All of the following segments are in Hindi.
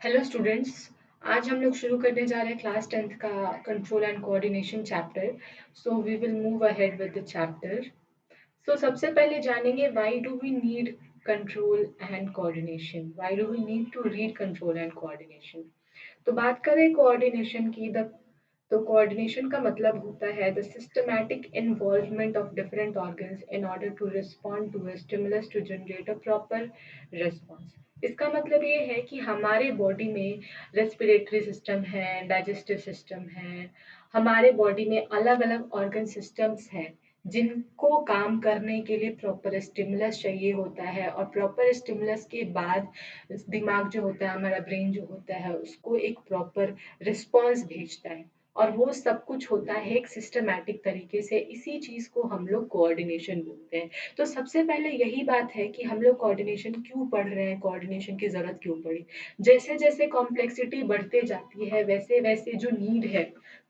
Hello students. आज हम लोग शुरू करने जा रहे हैं क्लास 10th का control and coordination chapter. So we will move ahead with the chapter. So सबसे पहले जानेंगे why do we need control and coordination, why do we need to read control and coordination. तो बात करें कोऑर्डिनेशन की, द तो कोऑर्डिनेशन का मतलब होता है the systematic involvement of different organs in order to respond to a stimulus to generate a proper response. इसका मतलब ये है कि हमारे बॉडी में रेस्पिरेटरी सिस्टम है, डाइजेस्टिव सिस्टम है, हमारे बॉडी में अलग अलग ऑर्गन सिस्टम्स हैं जिनको काम करने के लिए प्रॉपर स्टिमुलस चाहिए होता है, और प्रॉपर स्टिमुलस के बाद दिमाग जो होता है, हमारा ब्रेन जो होता है, उसको एक प्रॉपर रिस्पॉन्स भेजता है। और वो सब कुछ होता है एक सिस्टमैटिक तरीके से। इसी चीज को हम लोग कोऑर्डिनेशन बोलते हैं। तो सबसे पहले यही बात है कि हम लोग कोऑर्डिनेशन क्यों पढ़ रहे हैं, कोऑर्डिनेशन की जरूरत क्यों पड़ी। जैसे जैसे कॉम्प्लेक्सिटी बढ़ते जाती है वैसे वैसे जो नीड है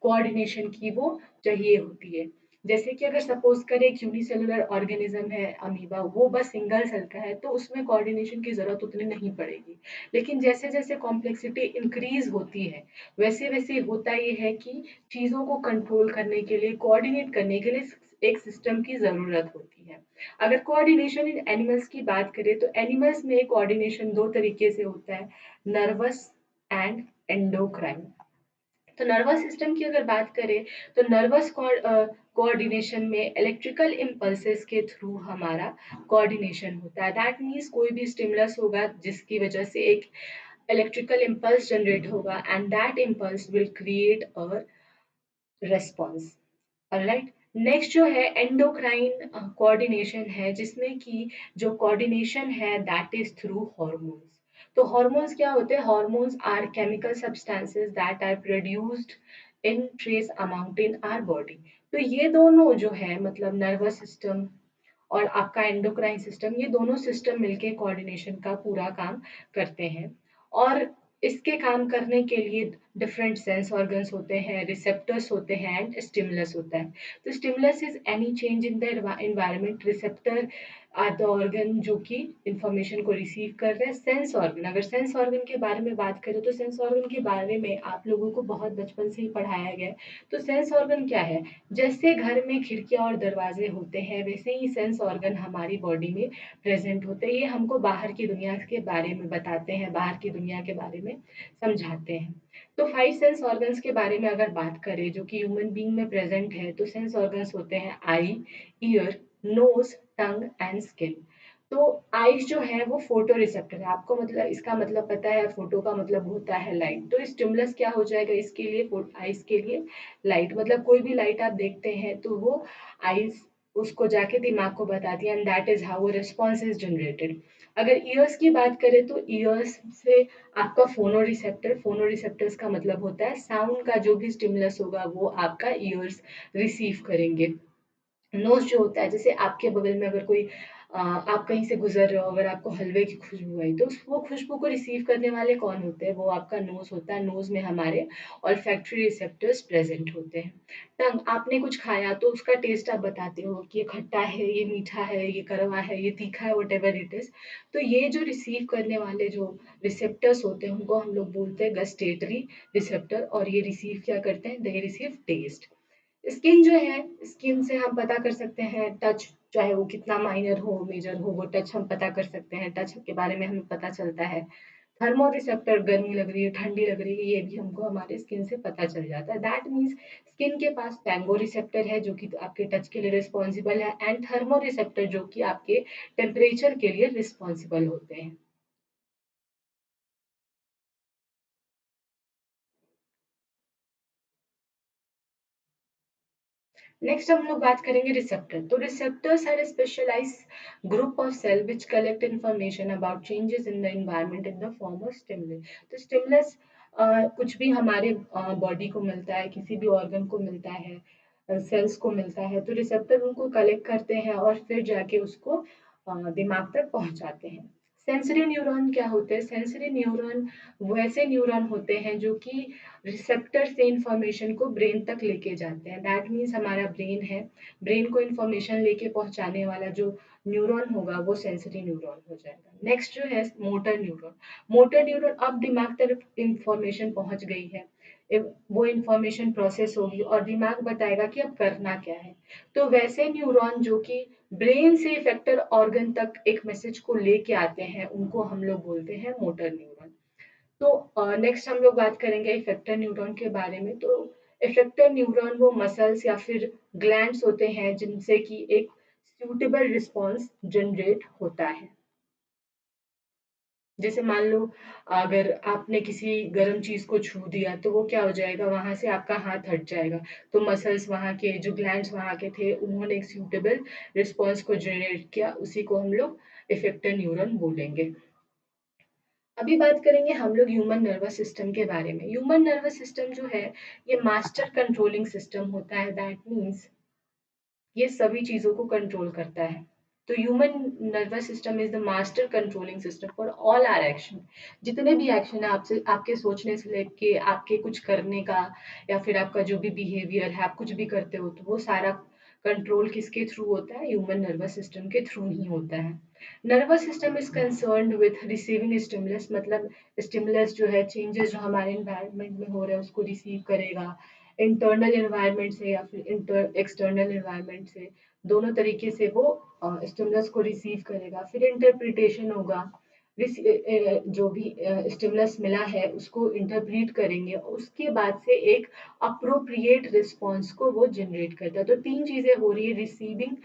कोऑर्डिनेशन की वो चाहिए होती है। जैसे कि अगर सपोज करें एक यूनिसेलुलर ऑर्गेनिज्म है अमीबा, वो बस सिंगल सेल का है तो उसमें कोऑर्डिनेशन की जरूरत उतनी नहीं पड़ेगी। लेकिन जैसे जैसे कॉम्प्लेक्सिटी इंक्रीज होती है वैसे वैसे होता ये है कि चीजों को कंट्रोल करने के लिए, कोऑर्डिनेट करने के लिए एक सिस्टम की जरूरत होती है। अगर कोऑर्डिनेशन इन एनिमल्स की बात करें तो एनिमल्स में कोऑर्डिनेशन दो तरीके से होता है, नर्वस एंड एंडोक्राइन। तो नर्वस सिस्टम की अगर बात करें तो नर्वस कोऑर्डिनेशन में इलेक्ट्रिकल इम्पल्सेस के थ्रू हमारा कोऑर्डिनेशन होता है। दैट मीन्स कोई भी स्टिमुलस होगा जिसकी वजह से एक इलेक्ट्रिकल इम्पल्स जनरेट होगा and that impulse will create a response. Alright, next जो है एंडोक्राइन कोऑर्डिनेशन है, जिसमें कि जो कोऑर्डिनेशन है दैट इज थ्रू हॉर्मोन्स। तो हॉर्मोन्स क्या होते हैं? Hormones are chemical substances that are produced in trace amount in our body. तो ये दोनों जो है, मतलब नर्वस सिस्टम और आपका एंडोक्राइन सिस्टम, ये दोनों सिस्टम मिलके कोऑर्डिनेशन का पूरा काम करते हैं। और इसके काम करने के लिए डिफरेंट सेंस ऑर्गन्स होते हैं, रिसेप्टर्स होते हैं एंड स्टिमुलस होता है। तो stimulus is any change in the environment, receptor are the organ जो कि इंफॉर्मेशन को रिसीव कर रहे हैं। सेंस ऑर्गन, अगर सेंस ऑर्गन के बारे में बात करें तो सेंस ऑर्गन के बारे में आप लोगों को बहुत बचपन से ही पढ़ाया गया है। तो सेंस ऑर्गन क्या है? जैसे घर में खिड़कियां और दरवाजे होते हैं वैसे ही सेंस ऑर्गन हमारी बॉडी में प्रेजेंट होते हैं। ये हमको बाहर की दुनिया के बारे में बताते हैं, बाहर की दुनिया के बारे में समझाते हैं। तो 5 सेंस ऑर्गन्स के बारे में अगर बात करें जो कि ह्यूमन बीइंग में प्रेजेंट है, तो सेंस ऑर्गन्स होते हैं eye, ear, nose, tongue and skin. तो आईज जो है वो फोटो रिसेप्टर है। आपको मतलब इसका मतलब पता है, फोटो का मतलब होता है लाइट। तो स्टिमुलस क्या हो जाएगा इसके लिए, आईज के लिए लाइट। मतलब कोई भी लाइट आप देखते हैं तो वो आईज उसको जाके दिमाग को बताती है and that is how response is generated. अगर ईयर्स की बात करें तो ईयर्स से आपका फोनो रिसेप्टर, फोनो रिसेप्टर्स का मतलब होता है साउंड का जो भी स्टिमुलस होगा वो आपका ईयर्स रिसीव करेंगे। नोज जो होता है, जैसे आपके बगल में अगर कोई आप कहीं से गुजर रहे हो, अगर आपको हलवे की खुशबू आई तो वो खुशबू को रिसीव करने वाले कौन होते हैं? वो आपका नोज होता है। नोज में हमारे ऑल्फैक्टरी रिसेप्टर्स प्रेजेंट होते हैं। टंग, आपने कुछ खाया तो उसका टेस्ट आप बताते हो कि ये खट्टा है, ये मीठा है, ये कड़वा है, ये तीखा है, वट एवर इट इज। तो ये जो रिसीव करने वाले जो रिसेप्टर्स होते हैं उनको हम लोग बोलते हैं गस्टेटरी रिसेप्टर, और ये रिसीव क्या करते हैं? They receive test. स्किन जो है, स्किन से हम पता कर सकते हैं टच, चाहे वो कितना माइनर हो मेजर हो, वो टच हम पता कर सकते हैं। टच के बारे में हमें पता चलता है। थर्मो रिसेप्टर, गर्मी लग रही है, ठंडी लग रही है, ये भी हमको हमारे स्किन से पता चल जाता है। दैट मीन्स स्किन के पास टैंगो रिसेप्टर है जो कि आपके टच के लिए रिस्पॉन्सिबल है, एंड थर्मो रिसेप्टर जो कि आपके टेम्परेचर के लिए रिस्पॉन्सिबल होते हैं। नेक्स्ट हम लोग बात करेंगे रिसेप्टर। तो receptors are specialize group of cell which collect information about changes in the environment in the form of stimulus. तो स्टिमुलस कुछ भी हमारे बॉडी को मिलता है, किसी भी ऑर्गन को मिलता है, सेल्स को मिलता है, तो रिसेप्टर उनको कलेक्ट करते हैं और फिर जाके उसको दिमाग तक पहुंचाते हैं। सेंसरी न्यूरॉन क्या होते हैं? सेंसरी न्यूरॉन वैसे न्यूरॉन होते हैं जो कि रिसेप्टर से इंफॉर्मेशन को ब्रेन तक लेके जाते हैं। दैट मीन्स हमारा ब्रेन है, ब्रेन को इंफॉर्मेशन लेके पहुंचाने वाला जो न्यूरॉन होगा वो सेंसरी न्यूरॉन हो जाएगा। नेक्स्ट जो है मोटर न्यूरॉन। मोटर न्यूरॉन अब दिमाग तरफ इंफॉर्मेशन पहुंच गई है, वो इंफॉर्मेशन प्रोसेस होगी और दिमाग बताएगा कि अब करना क्या है। तो वैसे न्यूरॉन जो कि ब्रेन से इफेक्टर ऑर्गन तक एक मैसेज को लेके आते हैं, उनको हम लोग बोलते हैं मोटर न्यूरॉन। तो नेक्स्ट हम लोग बात करेंगे इफेक्टर न्यूरॉन के बारे में। तो इफेक्टर न्यूरॉन वो मसल्स या फिर ग्लैंड्स होते हैं जिनसे कि एक सूटेबल रिस्पॉन्स जनरेट होता है। जैसे मान लो, अगर आपने किसी गर्म चीज को छू दिया तो वो क्या हो जाएगा, वहां से आपका हाथ हट जाएगा। तो मसल्स वहां के जो ग्लैंड्स वहां के थे उन्होंने एक सूटेबल रिस्पॉन्स को जनरेट किया, उसी को हम लोग इफेक्टर न्यूरॉन बोलेंगे। अभी बात करेंगे हम लोग ह्यूमन नर्वस सिस्टम के बारे में। ह्यूमन नर्वस सिस्टम जो है ये मास्टर कंट्रोलिंग सिस्टम होता है। दैट मीन्स ये सभी चीजों को कंट्रोल करता है। तो human nervous system is the master controlling system for all our action. जितने भी एक्शन है आपसे, आपके सोचने से लेके आपके कुछ करने का, या फिर आपका जो भी बिहेवियर है, आप कुछ भी करते हो तो वो सारा कंट्रोल किसके थ्रू होता है, ह्यूमन नर्वस सिस्टम के थ्रू ही होता है। Nervous system is concerned with receiving stimulus, मतलब स्टिमुलस जो है, चेंजेस जो हमारे एनवायरनमेंट में हो रहे हैं उसको रिसीव करेगा, इंटरनल एनवायरनमेंट से या फिर एक्सटर्नल एनवायरनमेंट से, दोनों तरीके से वो स्टिमुलस को रिसीव करेगा। फिर इंटरप्रिटेशन होगा, जो भी स्टिमुलस मिला है उसको इंटरप्रीट करेंगे और उसके बाद से एक अप्रोप्रिएट रिस्पॉन्स को वो जनरेट करता है। तो तीन चीजें हो रही है, रिसीविंग,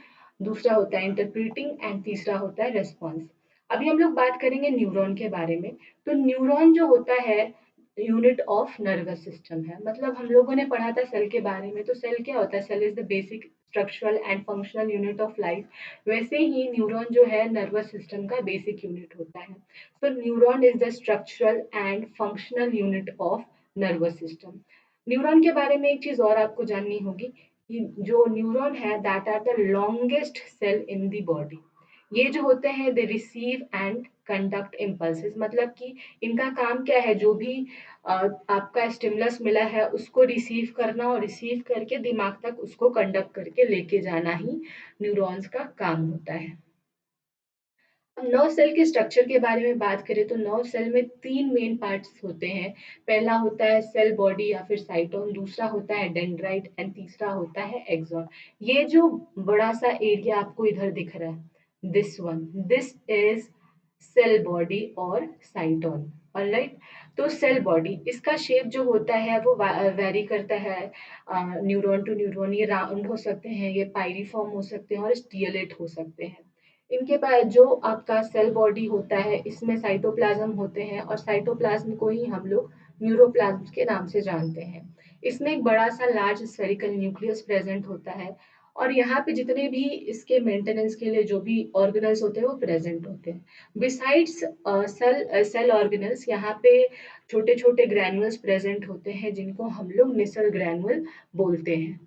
दूसरा होता है इंटरप्रीटिंग एंड तीसरा होता है रेस्पॉन्स। अभी हम लोग बात करेंगे न्यूरॉन के बारे में। तो न्यूरॉन जो होता है यूनिट ऑफ नर्वस सिस्टम है। मतलब हम लोगों ने पढ़ा था सेल के बारे में, तो सेल क्या होता है, cell is the basic structural and functional unit of life. वैसे ही न्यूरॉन जो है नर्वस सिस्टम का बेसिक यूनिट होता है। तो neuron is the structural and functional unit of nervous system. Neuron के बारे में एक चीज और आपको जाननी होगी कि जो न्यूरॉन है that are the longest cell in the body. ये जो होते हैं they receive and conduct impulses, मतलब कि इनका काम क्या है, जो भी आपका स्टिमुलस मिला है उसको रिसीव करना और रिसीव करके दिमाग तक उसको कंडक्ट करके लेके जाना ही न्यूरॉन्स का काम होता है। अब नर्व सेल के स्ट्रक्चर के बारे में बात करें तो नर्व सेल में तीन मेन पार्ट्स होते हैं। पहला होता है सेल बॉडी या फिर साइटोन, दूसरा होता है डेंड्राइट एंड तीसरा होता है एक्सॉन। ये जो बड़ा सा एरिया आपको इधर दिख रहा है, दिस इज सेल बॉडी और साइटोन। ऑलराइट। तो सेल बॉडी, इसका शेप जो होता है वो वेरी करता है न्यूरॉन टू न्यूरॉन। ये राउंड हो सकते हैं, ये पायरीफॉर्म हो सकते हैं और स्टीयलेट हो सकते हैं। इनके पास जो आपका सेल बॉडी होता है इसमें साइटोप्लाज्म होते हैं और साइटोप्लाज्म को ही हम लोग न्यूरोप्लाज्म के नाम से जानते हैं। इसमें एक बड़ा सा लार्ज स्फेरिकल न्यूक्लियस प्रेजेंट होता है और यहाँ पे जितने भी इसके मेंटेनेंस के लिए जो भी ऑर्गेनल्स होते हैं वो प्रेजेंट होते हैं। बिसाइड्स सेल ऑर्गेनल्स, यहाँ पे छोटे छोटे ग्रैन्युल्स प्रेजेंट होते हैं जिनको हम लोग निसल ग्रैन्युल बोलते हैं।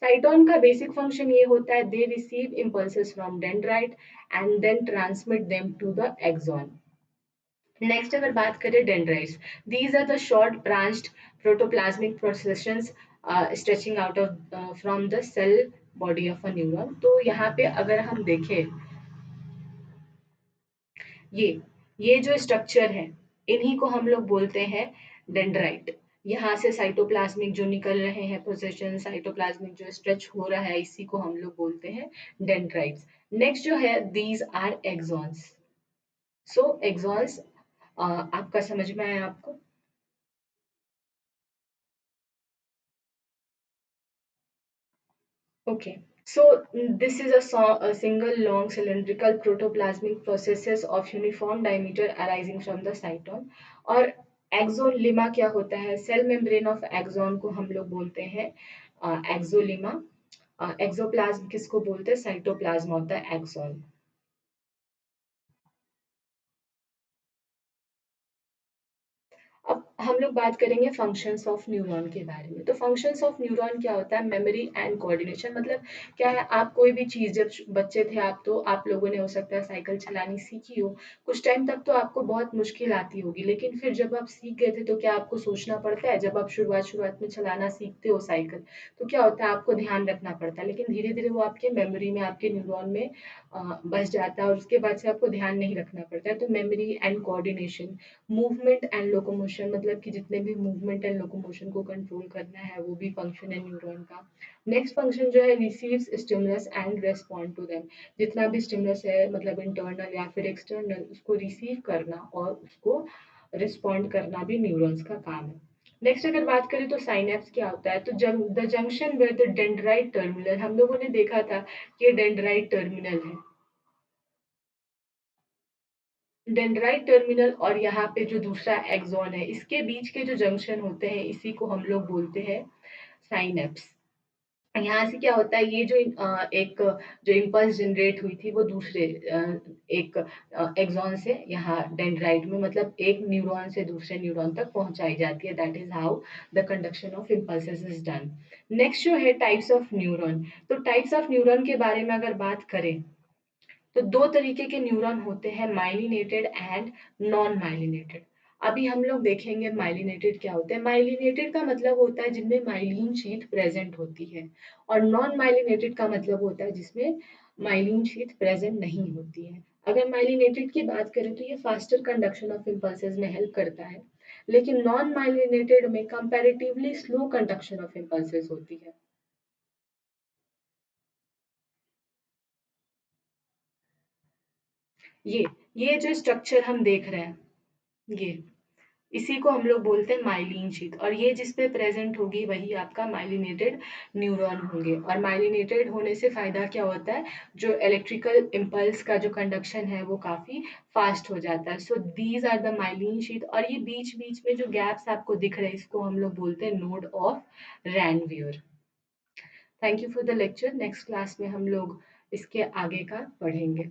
साइटोन का बेसिक फंक्शन ये होता है, they receive impulses from dendrite and then transmit them to the axon. Next अगर बात करें dendrites, these are the short branched protoplasmic processions stretching out off from the cell body of a neuron. तो यहाँ पे अगर हम देखें, ये ये जो स्ट्रक्चर है इन्हीं को हम लोग बोलते हैं डेंड्राइट। यहाँ से साइटोप्लाज्मिक जो निकल रहे हैं प्रोसेशन, साइटोप्लाज्मिक जो स्ट्रेच हो रहा है, इसी को हम लोग बोलते हैं डेंड्राइट्स। नेक्स्ट जो है these are axons. So axons आपका समझ में आया आपको? Okay, so this is a single long cylindrical protoplasmic processes of uniform diameter arising from the cytone। और एक्सोलिमा क्या होता है, सेल मेम्ब्रेन ऑफ एक्सॉन को हम लोग बोलते हैं एक्सोलिमा। एक्सोप्लाज्म किसको बोलते हैं, साइटोप्लाज्म होता है एक्सॉन। अब हम लोग बात करेंगे फंक्शंस ऑफ न्यूरॉन के बारे में। तो फंक्शंस ऑफ न्यूरॉन क्या होता है? Memory and coordination. मतलब क्या है, आप कोई भी चीज़ जब बच्चे थे आप, तो आप लोगों ने हो सकता है साइकिल चलानी सीखी हो। कुछ टाइम तक तो आपको बहुत मुश्किल आती होगी, लेकिन फिर जब आप सीख गए थे तो क्या आपको सोचना पड़ता है? जब आप शुरुआत में चलाना सीखते हो साइकिल, तो क्या होता है, आपको ध्यान रखना पड़ता है, लेकिन धीरे-धीरे वो आपके मेमोरी में, आपके न्यूरॉन में बस जाता है और उसके बाद से आपको ध्यान नहीं रखना पड़ता है। तो memory and coordination, movement and locomotion, मतलब कि जितने भी मूवमेंट एंड लोकोमोशन को कंट्रोल करना है वो भी फंक्शन है न्यूरॉन का। नेक्स्ट फंक्शन जो है, receives stimulus and respond to them. जितना भी स्टिमुलस है, मतलब इंटरनल या फिर एक्सटर्नल, उसको रिसीव करना और उसको रिस्पॉन्ड करना भी न्यूरॉन्स का काम है। नेक्स्ट अगर बात करें तो साइनेप्स क्या होता है? तो the junction with the dendrite terminal, हम लोगों ने देखा था कि ये डेंड्राइट टर्मिनल है। डेंड्राइट टर्मिनल और यहाँ पे जो दूसरा एक्सॉन है, इसके बीच के जो जंक्शन होते हैं, इसी को हम लोग बोलते हैं साइनेप्स। यहाँ से क्या होता है, ये जो एक जो इम्पल्स जनरेट हुई थी वो दूसरे एक एक्सॉन से यहाँ डेंड्राइट में, मतलब एक न्यूरॉन से दूसरे न्यूरॉन तक पहुंचाई जाती है। That is how the conduction of impulses is done. Next जो है टाइप्स ऑफ न्यूरॉन। तो टाइप्स ऑफ न्यूरॉन के बारे में अगर बात करें, तो दो तरीके के न्यूरॉन होते हैं, माइलिनेटेड एंड नॉन माइलिनेटेड। अभी हम लोग देखेंगे माइलिनेटेड क्या होते हैं। माइलिनेटेड का मतलब होता है जिनमें माइलिन शीथ प्रेजेंट होती है, और नॉन माइलिनेटेड का मतलब होता है जिसमें माइलिन शीथ प्रेजेंट नहीं होती है। अगर माइलिनेटेड की बात करें तो ये फास्टर कंडक्शन ऑफ इम्पल्सेस में हेल्प करता है, लेकिन नॉन माइलिनेटेड में comparatively slow conduction of impulses होती है। ये ये जो स्ट्रक्चर हम देख रहे हैं, ये इसी को हम लोग बोलते हैं माइलिन शीथ, और ये जिस पे प्रेजेंट होगी वही आपका माइलिनेटेड न्यूरॉन होंगे। और माइलिनेटेड होने से फायदा क्या होता है, जो इलेक्ट्रिकल इम्पल्स का जो कंडक्शन है वो काफी फास्ट हो जाता है। So these are the myelin sheath. और ये बीच बीच में जो गैप्स आपको दिख रहे हैं, इसको हम लोग बोलते हैं node of Ranvier. Thank you for the lecture. Next class में हम लोग इसके आगे का पढ़ेंगे।